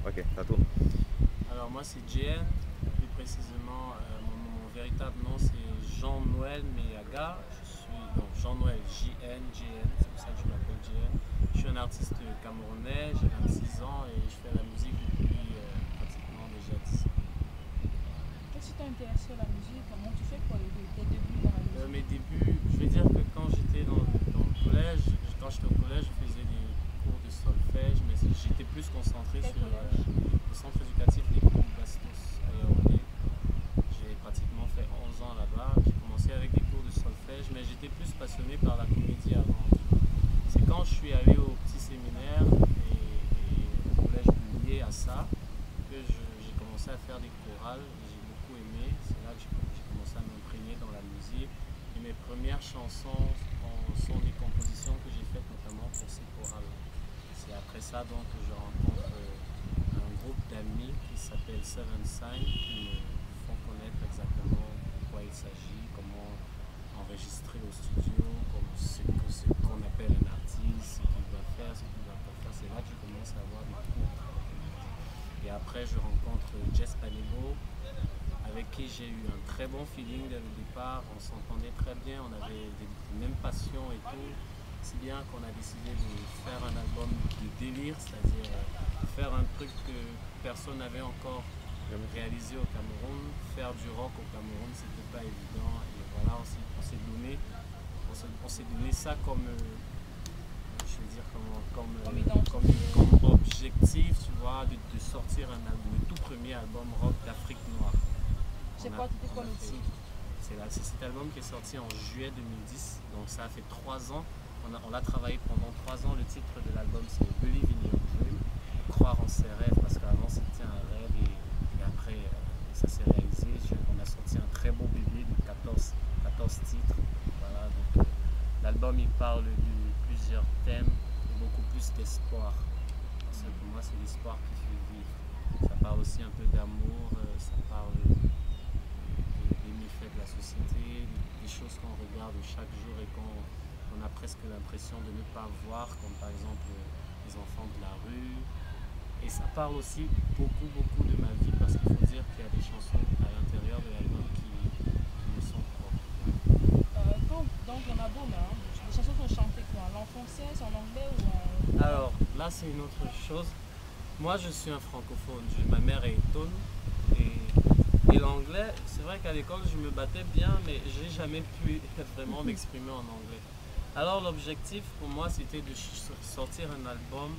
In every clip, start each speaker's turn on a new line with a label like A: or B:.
A: Ok, ça tourne.
B: Alors moi c'est JN, plus précisément mon véritable nom c'est Jean-Noël Meyaga. Je suis donc Jean-Noël JN, c'est pour ça que je m'appelle JN. Je suis un artiste camerounais, j'ai 26 ans et je fais la musique depuis pratiquement déjà 10 ans.
C: Qu'est-ce qui t'a intéressé à la musique? Comment tu fais pour tes débuts dans la musique?
B: Mes débuts, je vais dire que quand j'étais dans le collège, quand j'étais au collège, je faisais des cours de solfège, mais j'étais plus concentré
C: Quel
B: sur
C: collège?
B: le centre éducatif des cours Bastos à Yaoundé. J'ai pratiquement fait 11 ans là-bas. J'ai commencé avec des cours de solfège, mais j'étais plus passionné par la comédie avant. C'est quand je suis allé au petit séminaire et au collège lié à ça que j'ai commencé à faire des chorales. J'ai beaucoup aimé. C'est là que j'ai commencé à m'imprégner dans la musique. Et mes premières chansons sont des compositions que j'ai faites notamment pour ces chorales. C'est après ça donc que je rencontre un groupe d'amis qui s'appelle Seven Sign qui me font connaître exactement de quoi il s'agit, comment enregistrer au studio, comme ce qu'on appelle un artiste, ce qu'il doit faire, ce qu'il ne doit pas faire. C'est là que je commence à avoir des cours. Et après je rencontre Jess Panego, avec qui j'ai eu un très bon feeling dès le départ. On s'entendait très bien, on avait les mêmes passions et tout. Si bien qu'on a décidé de faire un album de délire, c'est-à-dire faire un truc que personne n'avait encore réalisé au Cameroun. Faire du rock au Cameroun, c'était pas évident. Et voilà, on s'est donné ça comme, je veux dire, comme objectif, tu vois, de sortir un album, le tout premier album rock d'Afrique noire.
C: C'était quoi le titre?
B: C'est cet album qui est sorti en juillet 2010, donc ça a fait 3 ans. On l'a travaillé pendant 3 ans. Le titre de l'album c'est Believe in Your Dream, croire en ses rêves, parce qu'avant c'était un rêve et après ça s'est réalisé. On a sorti un très beau bébé de 14 titres. Voilà, donc l'album il parle de plusieurs thèmes et beaucoup plus d'espoir. Parce que pour moi c'est l'espoir qui fait vivre. Ça parle aussi un peu d'amour, ça parle des méfaits de la société, des choses qu'on regarde chaque jour et qu'on a presque l'impression de ne pas voir, comme par exemple les enfants de la rue. Et ça parle aussi beaucoup de ma vie, parce qu'il faut dire qu'il y a des chansons à l'intérieur de l'album qui me sont propres.
C: Dans ton album, les chansons sont chantées quoi? En français, en anglais ou en...
B: Alors là c'est une autre chose. Moi je suis un francophone, ma mère est étonne et l'anglais, c'est vrai qu'à l'école je me battais bien, mais j'ai jamais pu vraiment m'exprimer en anglais. Alors l'objectif pour moi c'était de sortir un album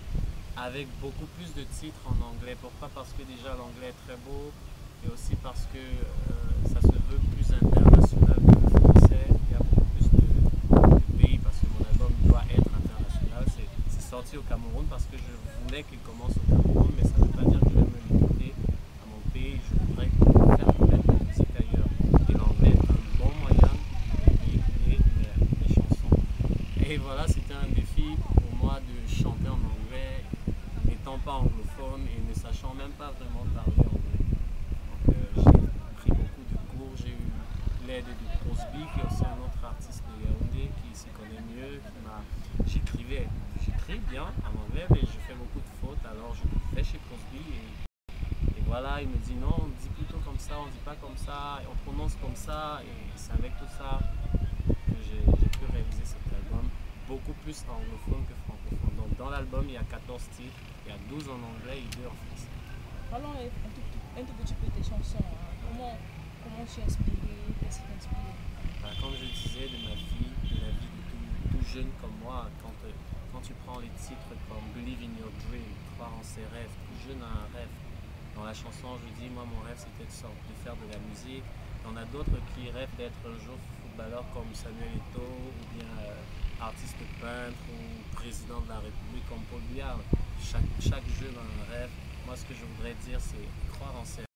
B: avec beaucoup plus de titres en anglais. Pourquoi? Parce que déjà l'anglais est très beau et aussi parce que ça se veut plus international que le français. Il y a beaucoup plus de pays parce que mon album doit être international. C'est sorti au Cameroun parce que je voulais qu'il commence au Cameroun, mais ça ne veut pas dire que je vais me limiter à mon pays. Je voudrais faire connaître la musique ailleurs. Et l'anglais est un bon moyen de véhiculer mes chansons. Et voilà, c'était un défi pour moi de chanter en anglais, n'étant pas anglophone et ne sachant même pas vraiment parler anglais. Donc j'ai pris beaucoup de cours, j'ai eu l'aide de Crosby, qui est aussi un autre artiste de Yaoundé, qui s'y connaît mieux, j'écris bien en anglais, mais je fais beaucoup de fautes, alors je vais chez Crosby et voilà, il me dit non, on dit plutôt comme ça, on dit pas comme ça, et on prononce comme ça, et c'est avec tout ça que j'ai pu réaliser cet album, beaucoup plus anglophone que francophone. Donc dans l'album il y a 14 titres, il y a 12 en anglais et 2 en français.
C: Parlons un tout petit peu de tes chansons. Comment tu es inspiré? Qu'est-ce qui t'inspire?
B: Comme je disais, de la vie de tout jeune comme moi, quand tu prends les titres comme Believe in Your Dream, croire en ses rêves, tout jeune a un rêve. Dans la chanson, je dis, moi mon rêve c'était de faire de la musique. Il y en a d'autres qui rêvent d'être un jour footballeur comme Samuel Eto'o, ou bien artiste peintre, ou président de la République comme Paul Biya. Chaque jeune a un rêve. Moi ce que je voudrais dire c'est croire en ses rêves.